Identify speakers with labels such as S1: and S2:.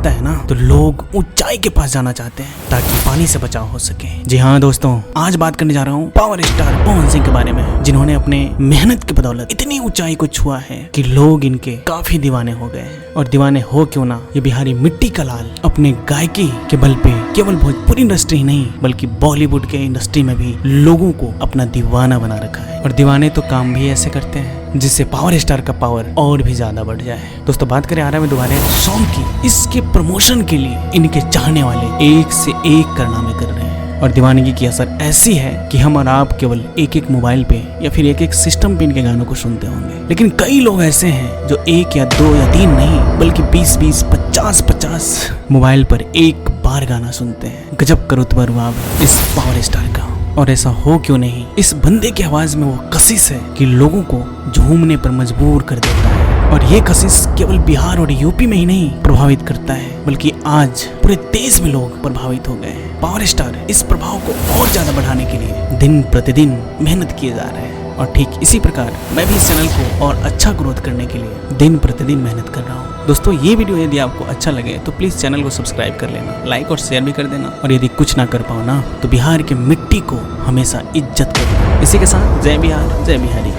S1: आता है ना तो लोग ऊंचाई के पास जाना चाहते हैं ताकि पानी से बचाव हो सके। जी हाँ दोस्तों, आज बात करने जा रहा हूँ पावर स्टार पवन सिंह के बारे में, जिन्होंने अपने मेहनत की बदौलत इतनी ऊंचाई को छुआ है कि लोग इनके काफी दीवाने हो गए। और दीवाने हो क्यों ना, ये बिहारी मिट्टी का लाल अपने गायकी के बल पे केवल भोजपुरी इंडस्ट्री ही नहीं बल्कि बॉलीवुड के इंडस्ट्री में भी लोगों को अपना दीवाना बना रखा है। और दीवाने तो काम भी ऐसे करते हैं जिससे पावर स्टार का पावर और भी ज्यादा बढ़ जाए। दोस्तों बात करें आरा में दोबारा सॉन्ग की, इसके प्रमोशन के लिए इनके चाहने वाले एक से एक कारनामे कर रहे हैं। और दीवानगी की असर ऐसी है कि हम और आप केवल एक एक मोबाइल पे या फिर एक एक सिस्टम पे इनके गानों को सुनते होंगे, लेकिन कई लोग ऐसे हैं जो एक या दो या तीन नहीं बल्कि 20-20, 50-50 मोबाइल पर एक बार गाना सुनते हैं। गजब का रुतबा रुआब है इस पावर स्टार का। और ऐसा हो क्यों नहीं, इस बंदे की आवाज में वो कशिश है कि लोगों को झूमने पर मजबूर कर देता है। और ये कशिश केवल बिहार और यूपी में ही नहीं प्रभावित करता है बल्कि आज पूरे देश में लोग प्रभावित हो गए हैं। पावर स्टार इस प्रभाव को और ज्यादा बढ़ाने के लिए दिन प्रतिदिन मेहनत किए जा रहे हैं। और ठीक इसी प्रकार मैं भी इस चैनल को और अच्छा ग्रोथ करने के लिए दिन प्रतिदिन मेहनत कर रहा हूँ। दोस्तों ये वीडियो यदि आपको अच्छा लगे तो प्लीज चैनल को सब्सक्राइब कर लेना, लाइक और शेयर भी कर देना। और यदि कुछ ना कर पाओ ना तो बिहार की मिट्टी को हमेशा इज्जत करो। इसी के साथ जय बिहार, जय बिहारी।